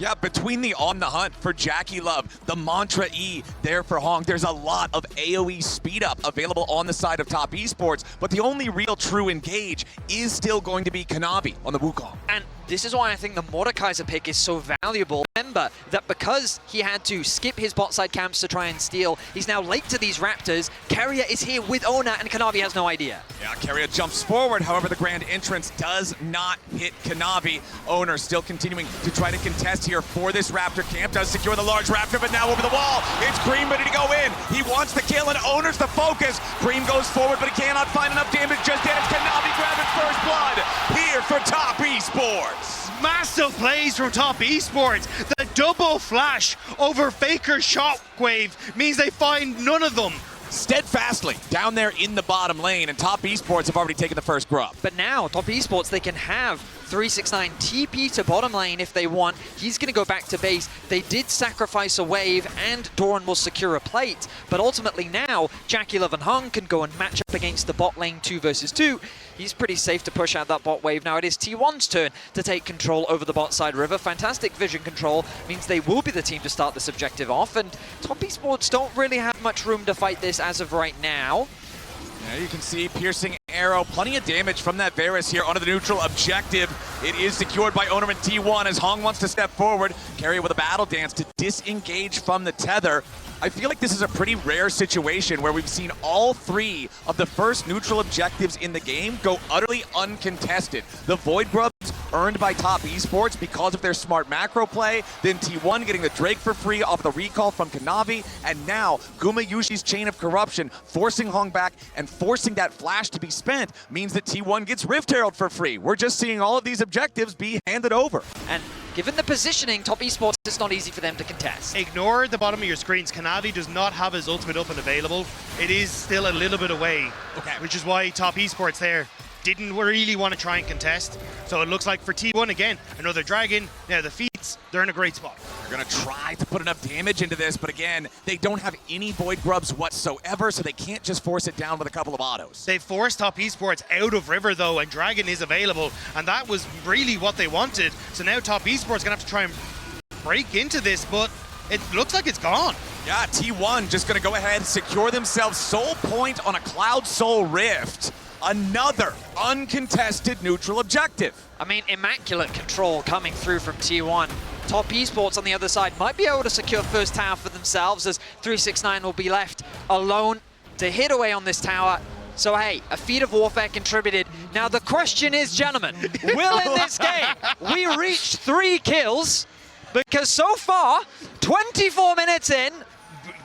Yeah, between the On the Hunt for Jackie Love, the Mantra E there for Hong, there's a lot of AoE speed up available on the side of Top Esports, but the only real true engage is still going to be Kanavi on the Wukong. And this is why I think the Mordekaiser pick is so valuable. Remember that because he had to skip his bot side camps to try and steal, he's now late to these Raptors. Keria is here with Ona, and Kanavi has no idea. Yeah, Keria jumps forward, however the grand entrance does not hit Kanavi. Owner still continuing to try to contest here for this Raptor camp, does secure the large Raptor, but now over the wall, it's Cream ready to go in. He wants the kill, and Owner's the focus. Cream goes forward, but he cannot find enough damage just yet. It's Kanavi grabbing first blood here for Top Esports. Massive plays from Top Esports. The double flash over Faker's shockwave means they find none of them. Steadfastly down there in the bottom lane, and Top Esports have already taken the first grub. But now, Top Esports, they can have 369 TP to bottom lane if they want. He's going to go back to base. They did sacrifice a wave, and Doran will secure a plate. But ultimately now, Jackie Love and Hung can go and match up against the bot lane 2 versus 2. He's pretty safe to push out that bot wave. Now it is T1's turn to take control over the bot side river. Fantastic vision control means they will be the team to start this objective off. And Top Esports don't really have much room to fight this as of right now. Yeah, you can see piercing arrow, plenty of damage from that Varus here onto the neutral objective. It is secured by Owner and T1 as Hong wants to step forward. Keria with a battle dance to disengage from the tether. I feel like this is a pretty rare situation where we've seen all 3 of the first neutral objectives in the game go utterly uncontested. The Void Grubs earned by Top Esports because of their smart macro play, then T1 getting the Drake for free off the recall from Kanavi, and now Gumayushi's Chain of Corruption forcing Hong back and forcing that flash to be spent means that T1 gets Rift Herald for free. We're just seeing all of these objectives be handed over. And given the positioning, Top Esports, it's not easy for them to contest. Ignore the bottom of your screens. Kanavi does not have his ultimate up and available. It is still a little bit away, which is why Top Esports there didn't really want to try and contest. So it looks like for T1 again, another Dragon. Now the Feats, they're in a great spot. They're going to try to put enough damage into this, but again, they don't have any Void Grubs whatsoever, so they can't just force it down with a couple of autos. They forced Top Esports out of River though, and Dragon is available, and that was really what they wanted. So now Top Esports going to have to try and break into this, but it looks like it's gone. Yeah, T1 just going to go ahead and secure themselves Soul Point on a Cloud Soul Rift. Another uncontested neutral objective. I mean, immaculate control coming through from T1. Top Esports on the other side might be able to secure first tower for themselves, as 369 will be left alone to hit away on this tower. So hey, a feat of warfare contributed. Now the question is, gentlemen, will in this game we reach 3 kills? Because so far, 24 minutes in,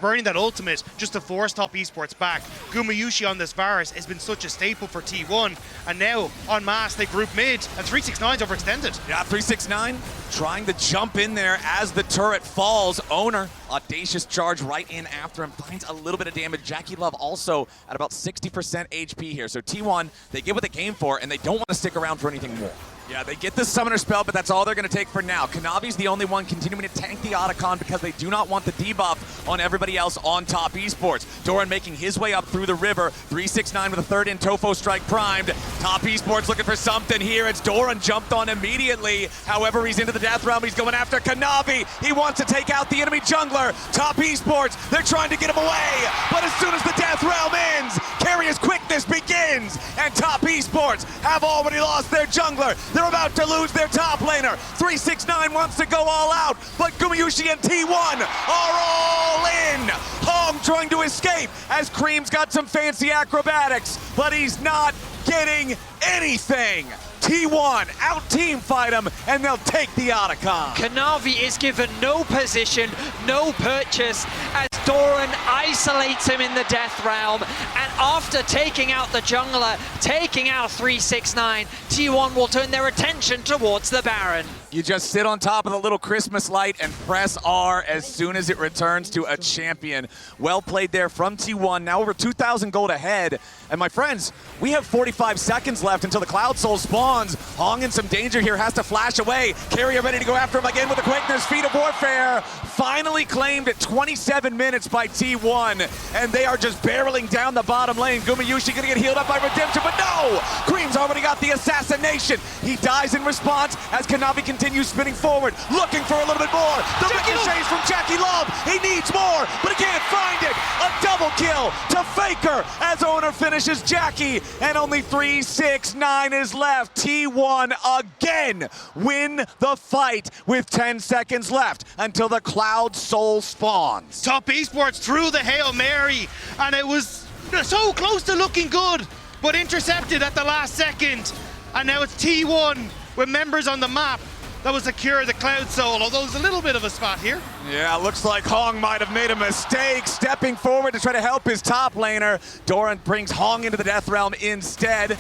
burning that ultimate just to force Top Esports back. Gumayushi on this Varus has been such a staple for T1, and now en masse they group mid, and 369's overextended. Yeah, 369 trying to jump in there as the turret falls. Owner, audacious charge right in after him, finds a little bit of damage. Jackie Love also at about 60% HP here. So T1, they get what they came for, and they don't want to stick around for anything more. Yeah, they get the summoner spell, but that's all they're going to take for now. Kanavi's the only one continuing to tank the Otacon because they do not want the debuff on everybody else on Top Esports. Doran making his way up through the river. 369 with a third in, Tofo strike primed. Top Esports looking for something here. It's Doran jumped on immediately. However, he's into the death realm. He's going after Kanavi. He wants to take out the enemy jungler. Top Esports, they're trying to get him away. But as soon as the death realm ends, Keria's quickness begins. And Top Esports have already lost their jungler. They're about to lose their top laner. 369 wants to go all out, but Gumayushi and T1 are all in. Hong trying to escape as Cream's got some fancy acrobatics, but he's not getting anything. T1 out-team fight him, and they'll take the Otacon. Kanavi is given no position, no purchase, as Doran isolates him in the death realm, and after taking out the jungler, taking out 369, T1 will turn their attention towards the Baron. You just sit on top of the little Christmas light and press R as soon as it returns to a champion. Well played there from T1, now over 2,000 gold ahead. And my friends, we have 45 seconds left until the Cloud Soul spawns. Hong in some danger here, has to flash away. Keria ready to go after him again with a quickness. Feat of Warfare finally claimed at 27 minutes by T1. And they are just barreling down the bottom lane. Gumayushi gonna get healed up by Redemption, but no! Cream's already got the assassination. He dies in response as Kanavi can continues spinning forward, looking for a little bit more. The ricochets from Jackie Love. He needs more, but he can't find it. A double kill to Faker as Owner finishes Jackie, and only 3-6-9 is left. T1 again win the fight with 10 seconds left until the Cloud Soul spawns. Top Esports threw the Hail Mary, and it was so close to looking good, but intercepted at the last second. And now it's T1 with members on the map that will secure the Cloud Soul, although there's a little bit of a spot here. Yeah, looks like Hong might have made a mistake, stepping forward to try to help his top laner. Doran brings Hong into the Death Realm instead.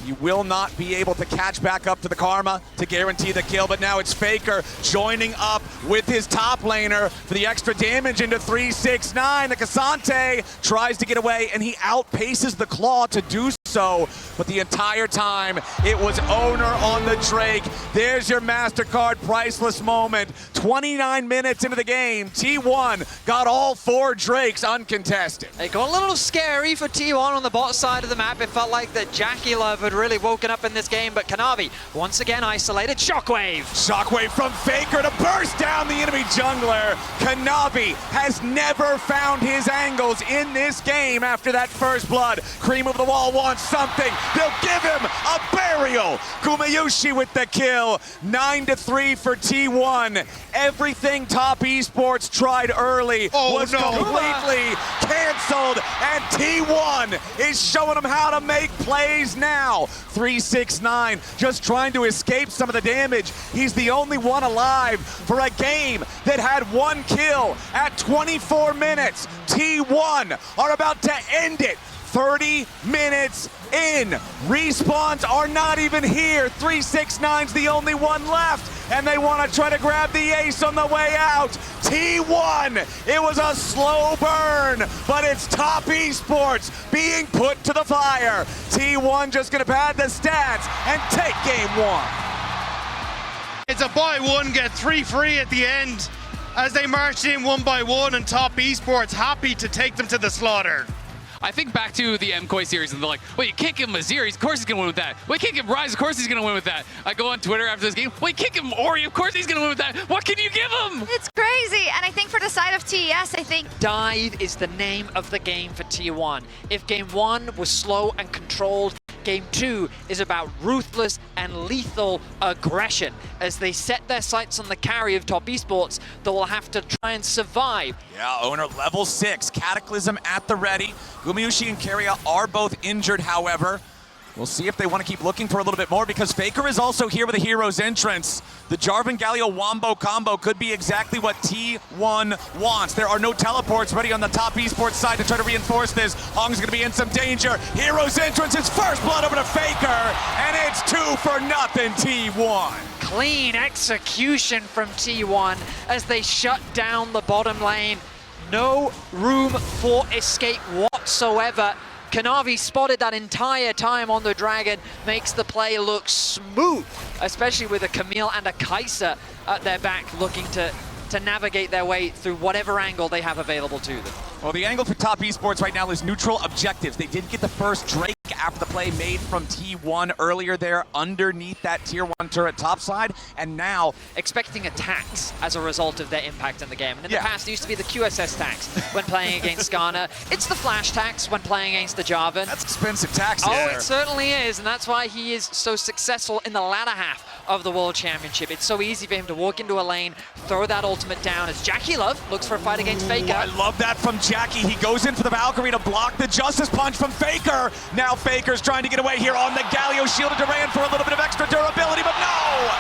You will not be able to catch back up to the Karma to guarantee the kill, but now it's Faker joining up with his top laner for the extra damage into 3-6-9. The Cassante tries to get away, and he outpaces the Claw to do so, but the entire time it was Owner on the Drake. There's your MasterCard priceless moment. 29 minutes into the game, T1 got all 4 Drakes uncontested. It got a little scary for T1 on the bot side of the map. It felt like that Jackie Love had really woken up in this game, but Kanavi once again isolated. Shockwave. Shockwave from Faker to burst down the enemy jungler. Kanavi has never found his angles in this game after that first blood. Cream of the Wall wants something. They'll give him a burial. Gumayushi with the kill. 9-3 for T1. Everything Top Esports tried early was completely canceled, and T1 is showing them how to make plays now. 3-6-9, just trying to escape some of the damage. He's the only one alive for a game that had 1 kill at 24 minutes. T1 are about to end it. 30 minutes in. Respawns are not even here. 3-6-9's the only one left, and they want to try to grab the ace on the way out. T1, it was a slow burn, but it's Top Esports being put to the fire. T1 just going to pad the stats and take game 1. It's a buy one, get 3 free at the end as they marched in 1 by 1, and Top Esports happy to take them to the slaughter. I think back to the MCOY series and they're like, wait, you can't give him Azir, of course he's going to win with that. Wait, you can't give him Ryze, of course he's going to win with that. I go on Twitter after this game, wait, you can't give him Ori, of course he's going to win with that. What can you give him? It's crazy, and I think for the side of TES, I think Dive is the name of the game for T1. If game 1 was slow and controlled, game 2 is about ruthless and lethal aggression. As they set their sights on the carry of Top Esports, they will have to try and survive. Yeah, Owner level 6, Cataclysm at the ready. Gumayushi and Keria are both injured, however. We'll see if they want to keep looking for a little bit more, because Faker is also here with a hero's entrance. The Jarvan Galio Wombo combo could be exactly what T1 wants. There are no teleports ready on the Top Esports side to try to reinforce this. Hong's going to be in some danger. Hero's entrance is first blood over to Faker, and it's 2-0 T1. Clean execution from T1 as they shut down the bottom lane. No room for escape whatsoever. Kanavi spotted that entire time on the Dragon, makes the play look smooth, especially with a Camille and a Kai'Sa at their back looking to navigate their way through whatever angle they have available to them. Well, the angle for Top Esports right now is neutral objectives. They did get the first Drake after the play made from T1 earlier there underneath that tier 1 turret topside, and now expecting attacks as a result of their impact in the game. And in the past, it used to be the QSS tax when playing against Skarner. It's the flash tax when playing against the Jarvan. That's expensive tax. Oh, it certainly is, and that's why he is so successful in the latter half of the World Championship. It's so easy for him to walk into a lane, throw that ultimate down as Jackie Love looks for a fight against Faker. I love that from Jackie. He goes in for the Valkyrie to block the Justice Punch from Faker. Now Faker's trying to get away here on the Galio, shielded Duran for a little bit of extra durability, but no!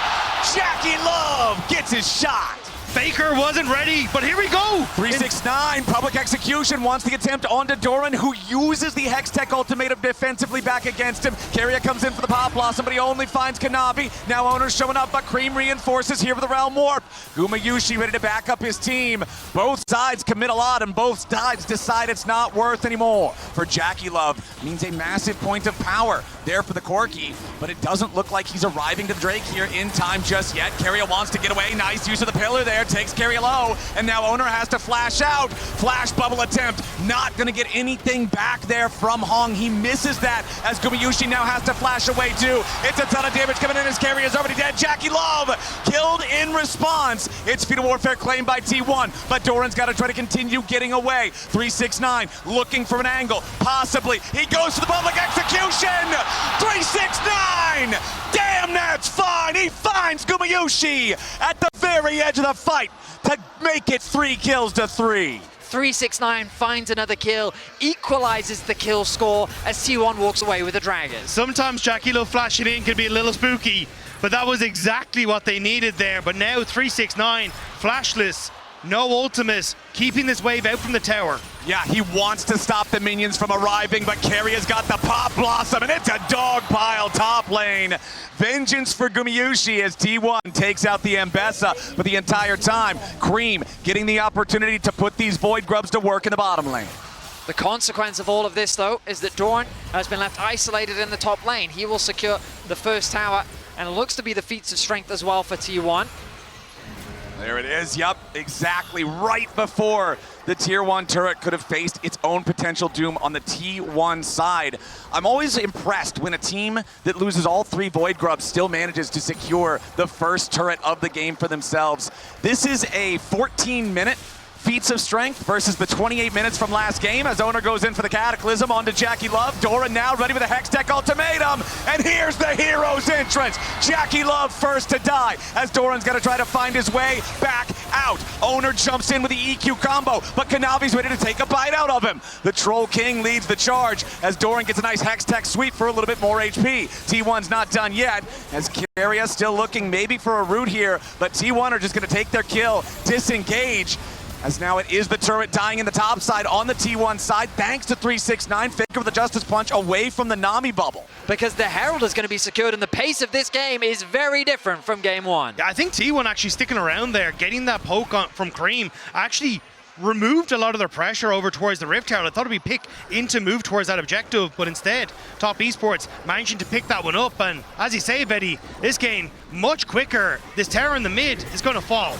Jackie Love gets his shot. Faker wasn't ready, but here we go! 3-6-9, public execution wants the attempt onto Doran, who uses the Hextech ultimatum defensively back against him. Keria comes in for the Pop Blossom, but he only finds Kanavi. Now Owner's showing up, but Cream reinforces here for the Realm Warp. Gumayushi ready to back up his team. Both sides commit a lot, and both sides decide it's not worth anymore. For Jackie Love, means a massive point of power there for the Corki, but it doesn't look like he's arriving to the Drake here in time just yet. Keria wants to get away, nice use of the pillar there. there, takes carry low, and now Owner has to flash out. Flash bubble attempt, not gonna get anything back there from Hong. He misses that as Gumiyushi now has to flash away too. It's a ton of damage coming in, his carry is already dead. Jackie Love killed in response. It's Fetal Warfare claimed by T1, but Doran's gotta try to continue getting away. 369 looking for an angle, possibly. He goes to the public execution! 369! Damn, that's fine! He finds Gumiyushi at the very edge of the fight to make it 3 kills to 3. 369 finds another kill, equalizes the kill score as T1 walks away with the Dragons. Sometimes Jackie Love flashing in can be a little spooky, but that was exactly what they needed there. But now 369, flashless, no ultimate, keeping this wave out from the tower. Yeah, he wants to stop the minions from arriving, but Carrier's got the Pop Blossom, and it's a dog pile top lane. Vengeance for Gumiyushi as T1 takes out the Ambessa, but the entire time, Cream getting the opportunity to put these Void Grubs to work in the bottom lane. The consequence of all of this, though, is that Doran has been left isolated in the top lane. He will secure the first tower, and it looks to be the feats of strength as well for T1. There it is, yep, exactly right before the Tier 1 turret could have faced its own potential doom on the T1 side. I'm always impressed when a team that loses all 3 Void Grubs still manages to secure the first turret of the game for themselves. This is a 14-minute feats of strength versus the 28 minutes from last game as Owner goes in for the Cataclysm onto Jackie Love. Doran now ready with a Hextech ultimatum, and here's the hero's entrance. Jackie Love first to die as Doran's got to try to find his way back out. Owner jumps in with the EQ combo, but Kanavi's ready to take a bite out of him. The Troll King leads the charge as Doran gets a nice Hextech sweep for a little bit more HP. T1's not done yet as Carrier still looking maybe for a root here, but T1 are just going to take their kill, disengage. As now it is the turret dying in the top side on the T1 side, thanks to 369, Faker with the Justice Punch away from the Nami bubble. Because the Herald is going to be secured, and the pace of this game is very different from game 1. Yeah, I think T1 actually sticking around there, getting that poke on from Cream, actually removed a lot of their pressure over towards the Rift Tower. I thought it'd be pick in to move towards that objective, but instead, Top Esports managing to pick that one up. And as you say, Betty, this game much quicker. This tower in the mid is going to fall.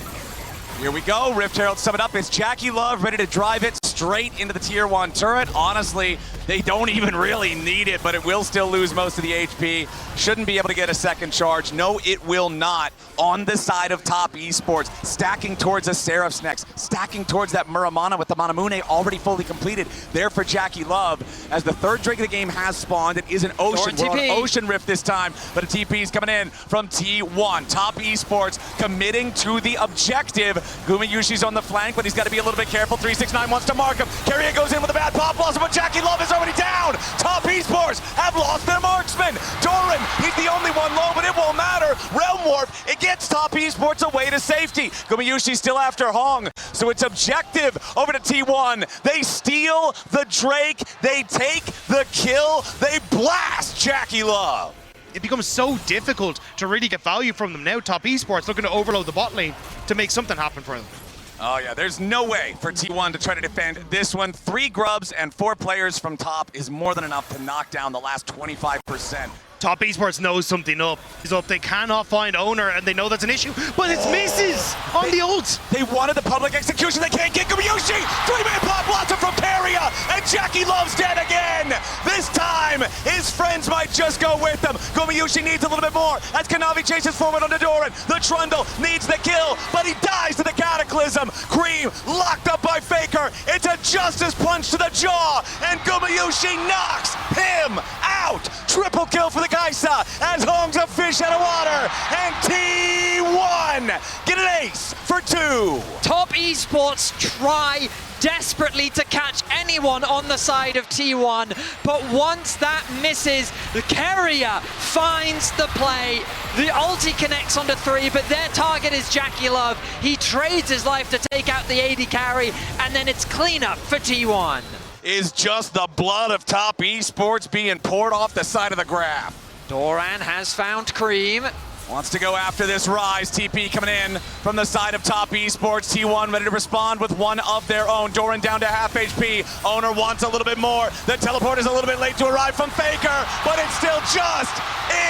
Here we go, Rift Herald sum it up. It's Jackie Love ready to drive it straight into the Tier 1 turret. Honestly, they don't even really need it, but it will still lose most of the HP. Shouldn't be able to get a second charge. No, it will not. On the side of Top Esports, stacking towards a Seraph's next, stacking towards that Muramana with the Manamune already fully completed. There for Jackie Love, as the third drink of the game has spawned. It is an Ocean. We're on Ocean Rift this time, but a TP is coming in from T1. Top Esports committing to the objective. Gumiyushi's on the flank, but he's got to be a little bit careful. 369 wants to mark him. Carrier goes in with a bad pop blossom, but Jackie Love is already down. Top Esports have lost their marksman. Doran, he's the only one low, but it won't matter. Realm Warp, it gets Top Esports away to safety. Gumiyushi's still after Hong, so it's objective over to T1. They steal the Drake, they take the kill, they blast Jackie Love. It becomes so difficult to really get value from them now. Top Esports looking to overload the bot lane to make something happen for them. Oh yeah, there's no way for T1 to try to defend this one. 3 grubs and 4 players from top is more than enough to knock down the last 25%. Top Esports knows something up. Is up. They cannot find Owner, and they know that's an issue, but it's misses on the ult. They wanted the public execution. They can't get Gumiyushi. 3-man pop blossom from Carrier, and Jackie Love's dead again. This time, his friends might just go with him. Gumiyushi needs a little bit more as Kanavi chases forward onto Doran. The Trundle needs the kill, but he dies to the Cataclysm. Cream locked up by Faker. It's a Justice Punch to the jaw, and Gumiyushi knocks him out. Triple kill for the Kaisa as Hong's a fish out of water, and T1 get an ace for 2. Top Esports try desperately to catch anyone on the side of T1, but once that misses, the Carrier finds the play. The ulti connects onto 3, but their target is Jackie Love. He trades his life to take out the AD carry, and then it's cleanup for T1. Is just the blood of Top Esports being poured off the side of the graph. Doran has found Cream. Wants to go after this Rise. TP coming in from the side of Top Esports. T1 ready to respond with one of their own. Doran down to half HP. Owner wants a little bit more. The teleport is a little bit late to arrive from Faker, but it's still just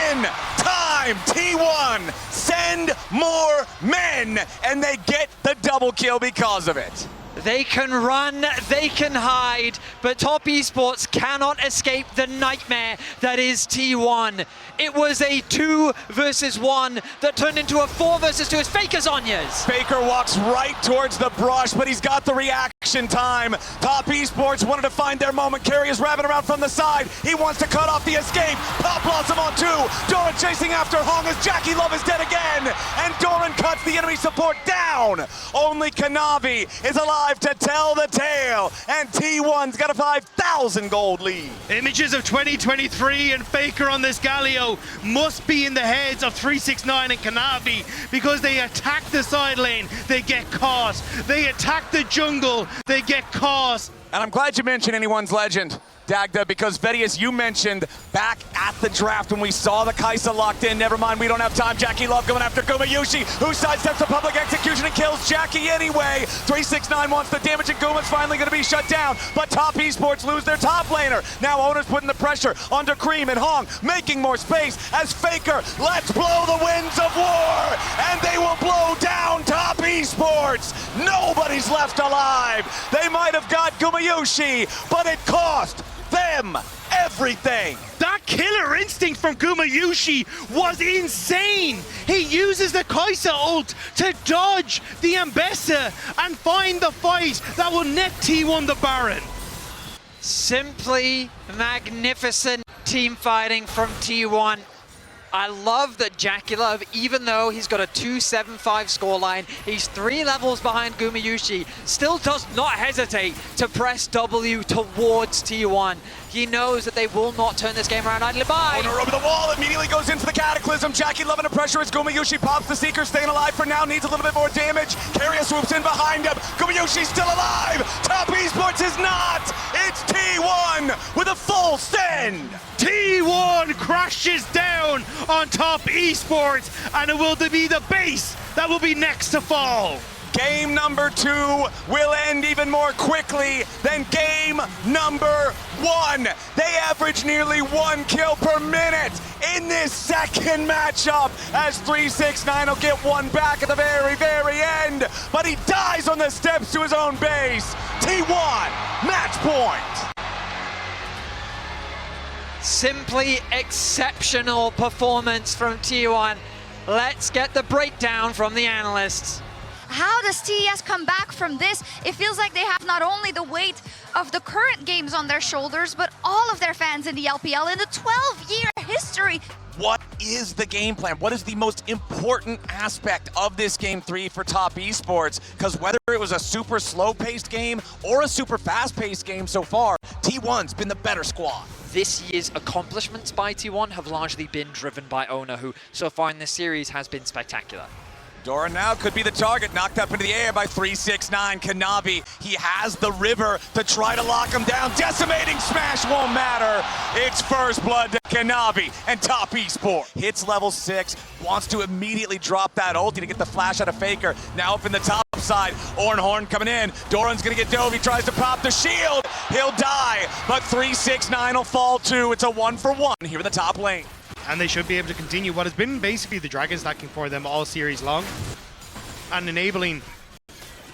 in time. time, T1 send more men, and they get the double kill because of it. They can run, they can hide, but Top Esports cannot escape the nightmare that is T1. It was a 2 versus 1 that turned into a 4 versus 2 as Faker Zhonya's. Faker walks right towards the brush, but he's got the reaction time. Top Esports wanted to find their moment. Carry is wrapping around from the side. He wants to cut off the escape. Pop Blossom on 2. Doran chasing after Hong as Jackie Love is dead again. And Doran cuts the enemy support down. Only Kanavi is alive to tell the tale, and T1's got a 5,000 gold lead. Images of 2023 and Faker on this Galio must be in the heads of 369 and Kanavi, because they attack the side lane, they get caught. They attack the jungle, they get caught. And I'm glad you mentioned anyone's legend, Dagda, because Vedius, you mentioned back at the draft when we saw the Kaisa locked in. Never mind, we don't have time. Jackie Love going after Gumayushi, who sidesteps the public execution and kills Jackie anyway. 369 wants the damage, and Guma's finally going to be shut down. But Top Esports lose their top laner. Now Owner's putting the pressure onto Cream and Hong, making more space as Faker lets blow the winds of war, and they will blow down Top Esports. Nobody's left alive. They might have got Gumayushi, but it cost them everything. That killer instinct from Gumayushi was insane. He uses the Kaisa ult to dodge the Ambessa and find the fight that will net T1 the Baron. Simply magnificent team fighting from T1. I love that Jackie Love, even though he's got a 2.75 scoreline, he's 3 levels behind Gumayushi, still does not hesitate to press W towards T1. He knows that they will not turn this game around idly by. Owner over the wall, immediately goes into the Cataclysm. Jackie Love under pressure as Gumayushi pops the Seeker, staying alive for now, needs a little bit more damage. Carrier swoops in behind him. Gumayushi's still alive. Top Esports is not. It's T1 with a full send. T1 crashes down on Top Esports, and it will be the base that will be next to fall. Game number 2 will end even more quickly than game number 1. They average nearly 1 kill per minute in this second matchup as 369 will get one back at the very, very end, but he dies on the steps to his own base. T1, match point. Simply exceptional performance from T1. Let's get the breakdown from the analysts. How does TES come back from this? It feels like they have not only the weight of the current games on their shoulders, but all of their fans in the LPL in the 12-year history. What is the game plan? What is the most important aspect of this game 3 for Top Esports? Because whether it was a super slow-paced game or a super fast-paced game so far, T1's been the better squad. This year's accomplishments by T1 have largely been driven by Owner, who so far in this series has been spectacular. Doran now could be the target, knocked up into the air by 369. Kanavi, he has the river to try to lock him down. Decimating smash won't matter. It's first blood to Kanavi and Top Esports. Hits level 6, wants to immediately drop that ulti to get the flash out of Faker. Now up in the top side, Ornhorn coming in. Doran's gonna get dove, he tries to pop the shield. He'll die, but 369 will fall too. It's a 1-for-1 here in the top lane. And they should be able to continue what has been basically the dragon stacking for them all series long, and enabling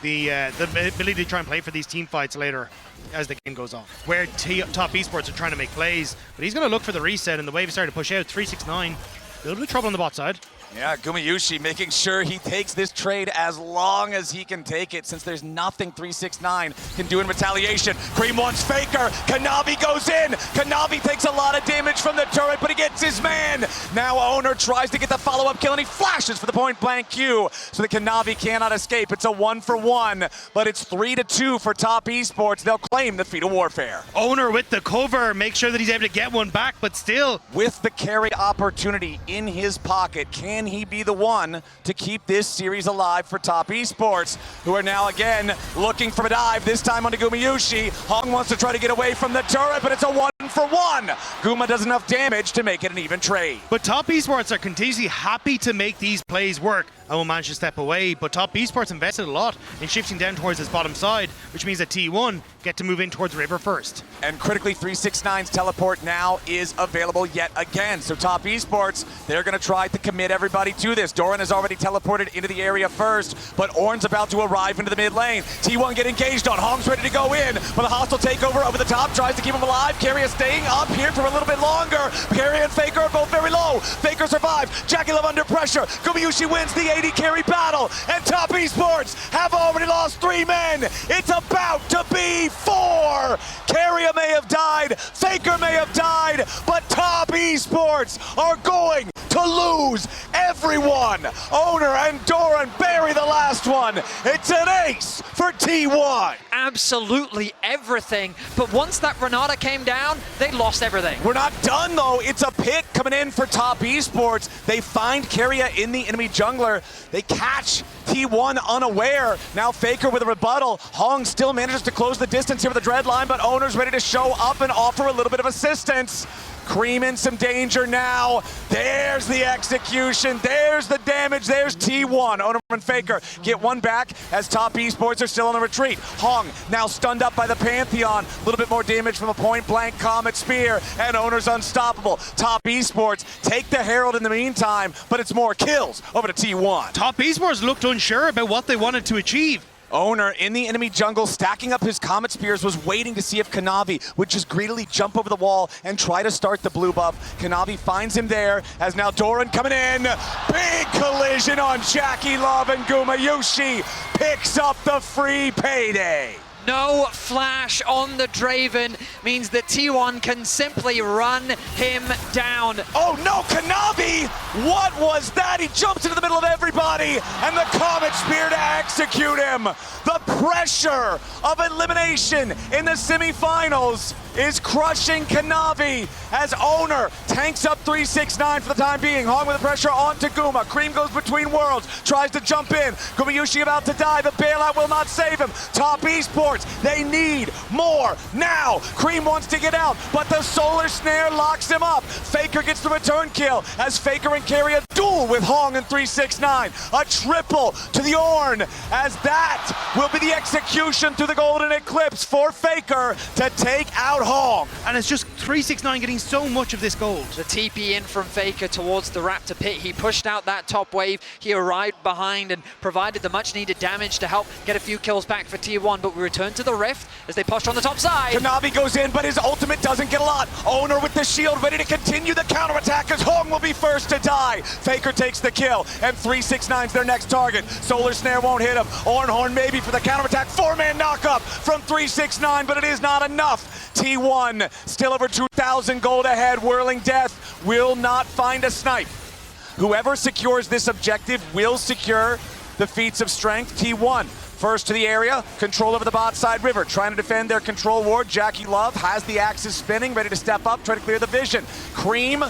the ability to try and play for these team fights later as the game goes on. Where Top Esports are trying to make plays, but he's going to look for the reset, and the wave is starting to push out. 369, a little bit of trouble on the bot side. Yeah, Gumayushi making sure he takes this trade as long as he can take it, since there's nothing 369 can do in retaliation. Cream wants Faker. Kanavi goes in. Kanavi takes a lot of damage from the turret, but he gets his man. Now Owner tries to get the follow-up kill, and he flashes for the point-blank Q, so the Kanavi cannot escape. It's a 1-for-1, but it's 3-2 for Top Esports. They'll claim the feat of warfare. Owner with the cover, make sure that he's able to get one back, but still. With the carry opportunity in his pocket, can he be the one to keep this series alive for Top Esports, who are now again looking for a dive, this time onto Gumayushi. Hong wants to try to get away from the turret, but it's a 1 for one. Guma does enough damage to make it an even trade. But Top Esports are continuously happy to make these plays work and will manage to step away. But Top Esports invested a lot in shifting down towards this bottom side, which means that T1 get to move in towards River first. And critically, 369's teleport now is available yet again. So Top Esports, they're going to try to commit everybody to this. Doran has already teleported into the area first, but Ornn's about to arrive into the mid lane. T1 get engaged on. Hong's ready to go in, but the hostile takeover over the top tries to keep him alive. Keria staying up here for a little bit longer. Keria and Faker are both very low. Faker survives. Jackie Love under pressure. Gumayusi wins the AD carry battle, and Top Esports have already lost 3 men. It's about to be 4. Keria may have died, Faker may have died, but Top Esports are going to lose everyone. Owner and Doran bury the last one. It's an ace for T1. Absolutely everything. But once that Renata came down, they lost everything. We're not done though. It's a pit coming in for Top Esports. They find Keria in the enemy jungler. They catch T1 unaware. Now Faker with a rebuttal. Hong still manages to close the distance here with the dread line, but Owner's ready to show up and offer a little bit of assistance. Cream in some danger now. There's the execution. There's the damage. There's T1. Owner and Faker get one back as Top Esports are still on the retreat. Hong now stunned up by the Pantheon. A little bit more damage from a point-blank Comet Spear, and Owner's unstoppable. Top Esports take the Herald in the meantime, but it's more kills over to T1. Top Esports looked unsure about what they wanted to achieve. Owner in the enemy jungle, stacking up his Comet Spears, was waiting to see if Kanavi would just greedily jump over the wall and try to start the blue buff. Kanavi finds him there, as now Doran coming in. Big collision on Jackie Love, and Gumayusi picks up the free payday. No flash on the Draven means that T1 can simply run him down. Oh no, Kanavi! What was that? He jumps into the middle of everybody, and the Comet Spear to execute him. The pressure of elimination in the semifinals is crushing Kanavi as Owner tanks up 369 for the time being. Hong with the pressure onto Guma. Cream goes between worlds, tries to jump in. Gumayusi about to die. The bailout will not save him. Top Esports, they need more now. Cream wants to get out, but the Solar Snare locks him up. Faker gets the return kill as Faker and Keria duel with Hong and 369. A triple to the Ornn, as that will be the execution through the Golden Eclipse for Faker to take out Hong. And it's just 369 getting so much of this gold. The TP in from Faker towards the Raptor pit. He pushed out that top wave. He arrived behind and provided the much needed damage to help get a few kills back for T1, but we return to the Rift as they push on the top side. Kanavi goes in, but his ultimate doesn't get a lot. Owner with the shield ready to continue the counterattack as Hong will be first to die. Faker takes the kill, and 369's their next target. Solar Snare won't hit him. Ornhorn maybe for the counterattack. 4-man knockup from 369, but it is not enough. T1 still over 2,000 gold ahead. Whirling Death will not find a snipe. Whoever secures this objective will secure the feats of strength. T1 first to the area, control over the bot side river, trying to defend their control ward. Jackie Love has the axes spinning, ready to step up, try to clear the vision. Cream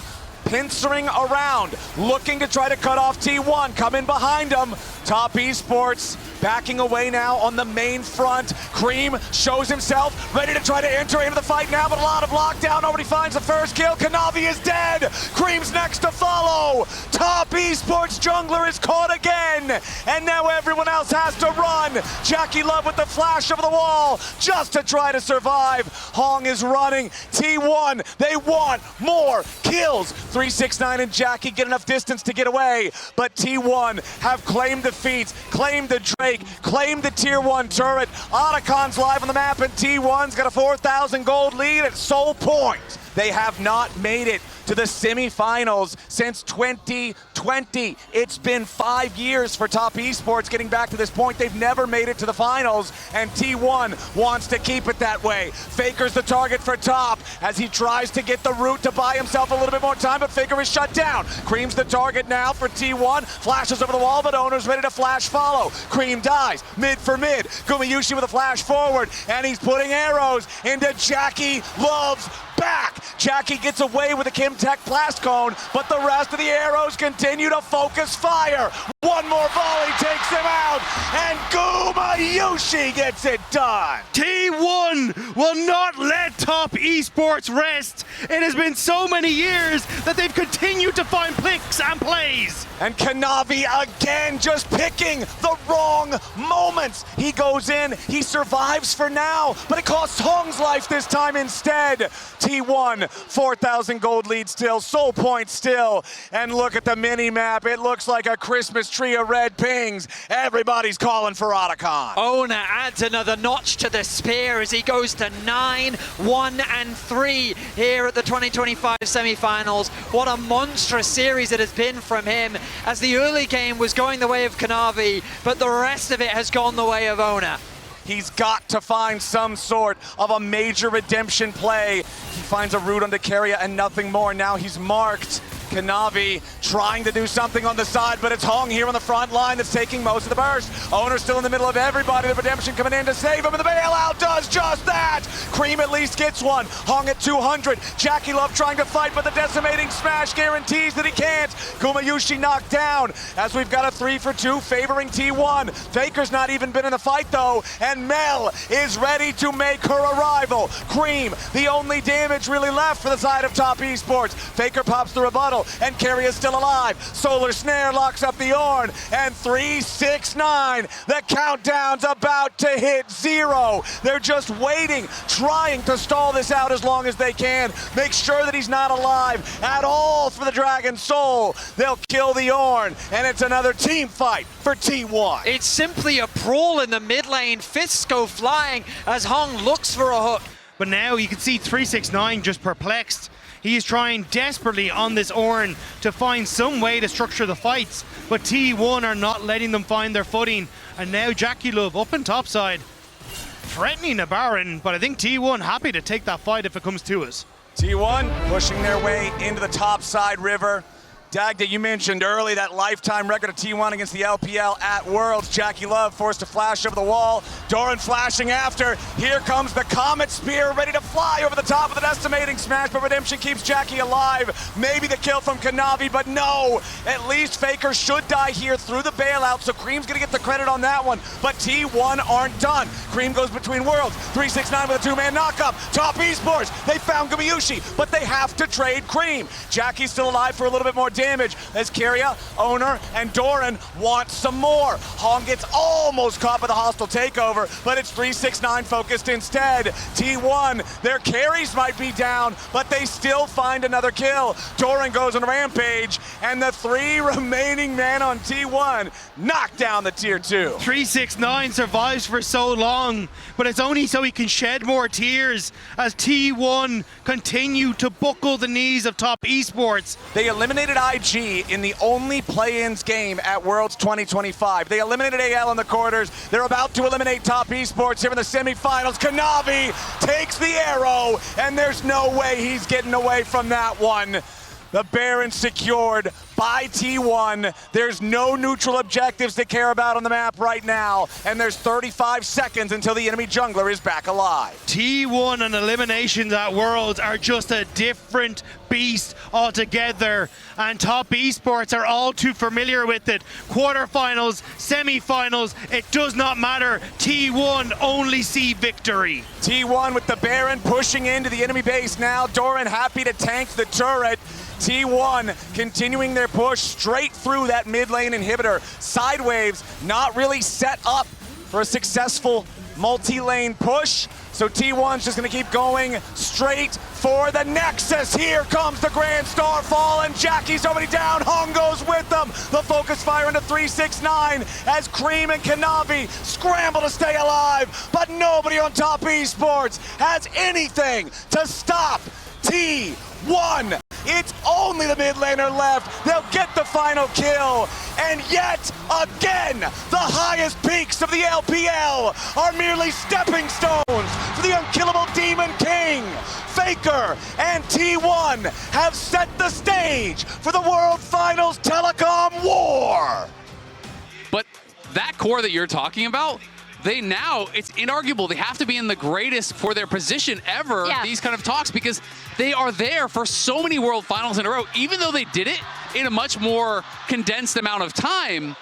pincering around, looking to try to cut off T1, come in behind them. Top Esports backing away now on the main front. Cream shows himself, ready to try to enter into the fight now, but a lot of lockdown. Already finds the first kill. Kanavi is dead. Cream's next to follow. Top Esports jungler is caught again, and now everyone else has to run. Jackie Love with the flash over the wall just to try to survive. Hong is running. T1, they want more kills. 369 and Jackie get enough distance to get away, but T1 have claimed the feats, claimed the Drake, claimed the tier 1 turret. Otacon's live on the map, and T1's got a 4,000 gold lead at Soul Point. They have not made it to the semifinals since 2020. It's been 5 years for Top Esports getting back to this point. They've never made it to the finals, and T1 wants to keep it that way. Faker's the target for Top as he tries to get the root to buy himself a little bit more time, but Faker is shut down. Cream's the target now for T1. Flashes over the wall, but Owner's ready to flash follow. Cream dies, mid for mid. Gumayusi with a flash forward, and he's putting arrows into Jackie Love's back. Jackie gets away with a Kim Tech blast cone, but the rest of the arrows continue to focus fire. One more volley takes him out, and Gymnasium gets it done. T1 will not let Top Esports rest. It has been so many years that they've continued to find picks and plays. And Kanavi again just picking the wrong moments. He goes in, he survives for now, but it costs Hong's life this time instead. T1, 4,000 gold lead still, soul point still. And look at the mini map. It looks like a Christmas tree of red pings. Everybody's calling for Otacon. Ona adds another notch to the spear as he goes to 9, 1, and 3 here at the 2025 semi-finals. What a monstrous series it has been from him, as the early game was going the way of Kanavi, but the rest of it has gone the way of Ona. He's got to find some sort of a major redemption play. He finds a root onto Keria and nothing more. Now he's marked. Kanavi trying to do something on the side, but it's Hong here on the front line that's taking most of the burst. Owner's still in the middle of everybody. The redemption coming in to save him, and the bailout does just that. Cream at least gets one. Hong at 200. Jackie Love trying to fight, but the decimating smash guarantees that he can't. Gymnasium knocked down as we've got a 3-for-2 favoring T1. Faker's not even been in the fight though, and Mel is ready to make her arrival. Cream, the only damage really left for the side of Top Esports. Faker pops the rebuttal, and Keria is still alive. Solar Snare locks up the Ornn, and 3-6-9. The countdown's about to hit 0. They're just waiting, trying to stall this out as long as they can. Make sure that he's not alive at all for the Dragon Soul. They'll kill the Ornn, and it's another team fight for T1. It's simply a brawl in the mid lane. Fists go flying as Hong looks for a hook. But now you can see 369 just perplexed. He is trying desperately on this Ornn to find some way to structure the fights, but T1 are not letting them find their footing. And now Jackie Love up in topside, threatening a Baron, but I think T1 happy to take that fight if it comes to us. T1 pushing their way into the topside river. Dagda, you mentioned early that lifetime record of T1 against the LPL at Worlds. Jackie Love forced to flash over the wall. Doran flashing after. Here comes the Comet Spear, ready to fly over the top of the decimating smash, but Redemption keeps Jackie alive. Maybe the kill from Kanavi, but no. At least Faker should die here through the bailout, so Cream's gonna get the credit on that one. But T1 aren't done. Cream goes between worlds. 369 with a two-man knockup. Top Esports, they found Gymnasium, but they have to trade Cream. Jackie's still alive for a little bit more damage as Keria, Owner, and Doran want some more. Hong gets almost caught by the hostile takeover, but it's 369 focused instead. T1, their carries might be down, but they still find another kill. Doran goes on a rampage, and the 3 remaining men on T1 knock down the tier 2. 369 survives for so long, but it's only so he can shed more tears as T1 continue to buckle the knees of Top Esports. They eliminated IG in the only play-ins game at Worlds 2025. They eliminated AL in the quarters. They're about to eliminate Top Esports here in the semifinals. Kanavi takes the arrow, and there's no way he's getting away from that one. The Baron secured by T1. There's no neutral objectives to care about on the map right now, and there's 35 seconds until the enemy jungler is back alive. T1 and eliminations at Worlds are just a different beast altogether, and Top Esports are all too familiar with it. Quarterfinals, semifinals, it does not matter. T1 only see victory. T1 with the Baron pushing into the enemy base now. Doran happy to tank the turret. T1 continuing their push straight through that mid lane inhibitor. Sidewaves not really set up for a successful multi-lane push. So T1's just gonna keep going straight for the Nexus. Here comes the Grand Starfall, and Jackie's already down. Hong goes with them. The focus fire into 369 as Cream and Kanavi scramble to stay alive, but nobody on Top Esports has anything to stop T1. It's only the mid laner left. They'll get the final kill. And yet again, the highest peaks of the LPL are merely stepping stones for the unkillable Demon King. Faker and T1 have set the stage for the World Finals Telecom War. But that core that you're talking about, it's inarguable, they have to be in the greatest for their position ever, these kind of talks, because they are there for so many World Finals in a row. Even though they did it in a much more condensed amount of time,